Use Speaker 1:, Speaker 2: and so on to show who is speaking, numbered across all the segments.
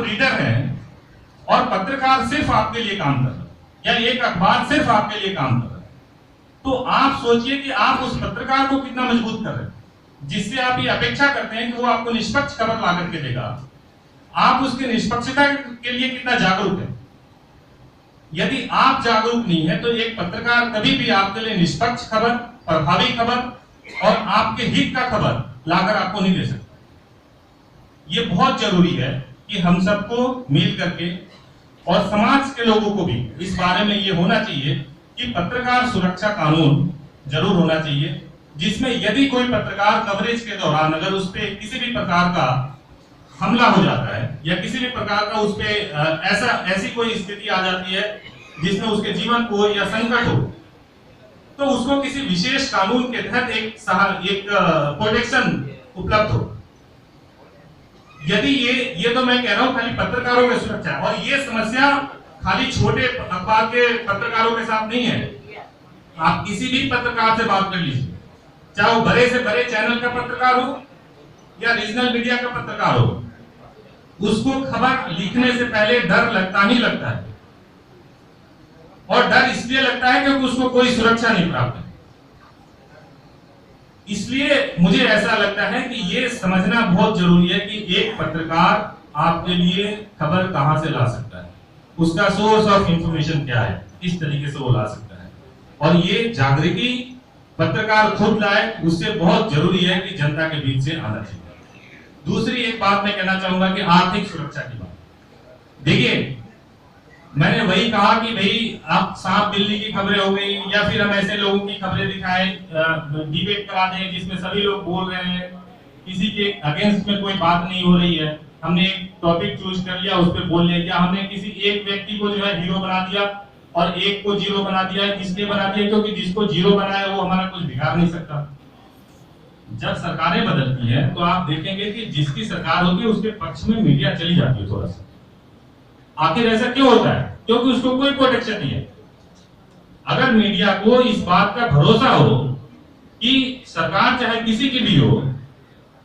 Speaker 1: आप रीडर हैं और पत्रकार सिर्फ आपके लिए काम कर रहा है या एक अखबार सिर्फ आपके लिए काम कर रहा है, तो आप सोचिए कि आप उस पत्रकार को कितना मजबूत कर रहे हैं, जिससे आप ये अपेक्षा करते हैं कि वो आपको निष्पक्ष खबर ला करके देगा। आप उसके निष्पक्षता के लिए कितना जागरूक है। यदि आप जागरूक नहीं है तो एक पत्रकार कभी भी आपके लिए निष्पक्ष खबर, प्रभावी खबर और आपके हित का खबर लाकर आपको नहीं दे सकता। ये बहुत जरूरी है कि हम सबको मिल करके और समाज के लोगों को भी इस बारे में ये होना चाहिए कि पत्रकार सुरक्षा कानून जरूर होना चाहिए, जिसमें यदि कोई पत्रकार कवरेज के दौरान अगर उस पर किसी भी प्रकार का हमला हो जाता है या किसी भी प्रकार का उस पर ऐसी कोई स्थिति आ जाती है जिसमें उसके जीवन को या संकट हो, तो उसको किसी विशेष कानून के तहत एक प्रोटेक्शन उपलब्ध हो। यदि ये तो मैं कह रहा हूं खाली पत्रकारों की सुरक्षा, और ये समस्या खाली छोटे अखबार के पत्रकारों के साथ नहीं है। आप किसी भी पत्रकार से बात कर लीजिए, चाहे वो बड़े से बड़े चैनल का पत्रकार हो या रीजनल मीडिया का पत्रकार हो, उसको खबर लिखने से पहले डर लगता ही लगता है, और डर इसलिए लगता है क्योंकि उसको कोई सुरक्षा नहीं प्राप्त है। इसलिए मुझे ऐसा लगता है कि ये समझना बहुत जरूरी है कि एक पत्रकार आपके लिए खबर कहां से ला सकता है, उसका सोर्स ऑफ इंफॉर्मेशन क्या है, इस तरीके से वो ला सकता है। और ये जागृति पत्रकार खुद लाए, उससे बहुत जरूरी है कि जनता के बीच से आना चाहिए। दूसरी एक बात मैं कहना चाहूंगा कि आर्थिक सुरक्षा की बात। देखिए, मैंने वही कहा कि भाई आप सांप बिल्ली की खबरें हो गई या फिर हम ऐसे लोगों की खबरें दिखाएं, डिबेट करा दें जिसमें सभी लोग बोल रहे हैं, किसी के अगेंस्ट में कोई बात नहीं हो रही है, हमने एक टॉपिक चूज कर लिया, उस पर बोल लिया, हमने किसी एक व्यक्ति को जो है हीरो बना दिया और एक को जीरो बना दिया। इसलिए बना दिया क्योंकि जिसको जीरो बनाया वो हमारा कुछ बिगाड़ नहीं सकता। जब सरकारें बदलती हैं तो आप देखेंगे कि जिसकी सरकार होती है उसके पक्ष में मीडिया चली जाती है थोड़ा सा। आखिर ऐसा क्यों होता है? क्योंकि उसको कोई प्रोटेक्शन नहीं है। अगर मीडिया को इस बात का भरोसा हो कि सरकार चाहे किसी की भी हो,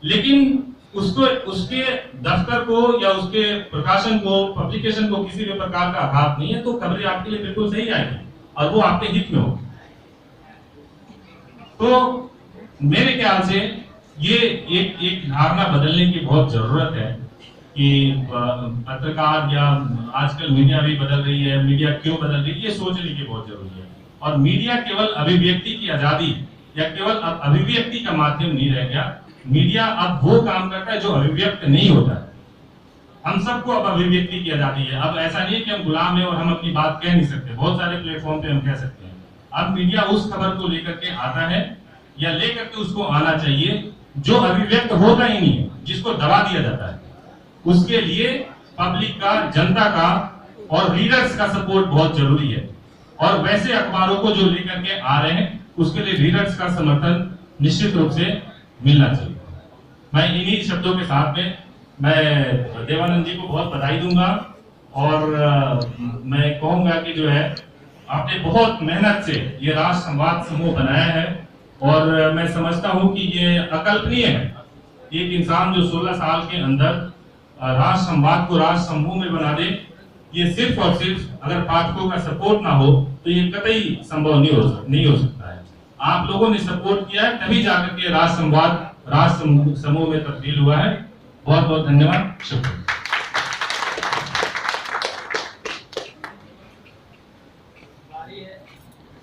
Speaker 1: लेकिन उसको उसके दफ्तर को या उसके प्रकाशन को, पब्लिकेशन को किसी भी प्रकार का आघात नहीं है, तो खबरें आपके लिए बिल्कुल सही आएगी और वो आपके हित में होगी। तो मेरे ख्याल से ये एक धारणा बदलने की बहुत जरूरत है कि पत्रकार या आजकल मीडिया भी बदल रही है, मीडिया क्यों बदल रही है, ये सोचने की बहुत जरूरी है। और मीडिया केवल अभिव्यक्ति की आजादी या केवल अभिव्यक्ति का माध्यम नहीं रह गया। मीडिया अब वो काम करता है जो अभिव्यक्त नहीं होता है। हम सबको अब अभिव्यक्ति की आजादी है। अब ऐसा नहीं है कि हम गुलाम हैं और हम अपनी बात कह नहीं सकते। बहुत सारे प्लेटफॉर्म पे हम कह सकते हैं। अब मीडिया उस खबर को लेकर के आता है या लेकर के उसको आना चाहिए जो अभिव्यक्त होता ही नहीं है, जिसको दबा दिया जाता है। उसके लिए पब्लिक का, जनता का और रीडर्स का सपोर्ट बहुत जरूरी है। और वैसे अखबारों को जो लेकर के आ रहे हैं उसके लिए रीडर्स का समर्थन निश्चित रूप से मिलना चाहिए। मैं इन्हीं शब्दों के साथ में मैं देवानंद जी को बहुत बधाई दूंगा और मैं कहूंगा कि जो है आपने बहुत मेहनत से ये राष्ट्र संवाद समूह बनाया है और मैं समझता हूं कि ये अकल्पनीय है। एक इंसान जो 16 साल के अंदर राष्ट्र संवाद को राष्ट्र समूह में बना दे, ये सिर्फ और सिर्फ अगर पाठकों का सपोर्ट ना हो तो ये कतई संभव नहीं हो सकता है। आप लोगों ने सपोर्ट किया है तभी जाकर के राष्ट्र संवाद राष्ट्र समूह में तब्दील हुआ है। बहुत बहुत धन्यवाद, शुक्रिया।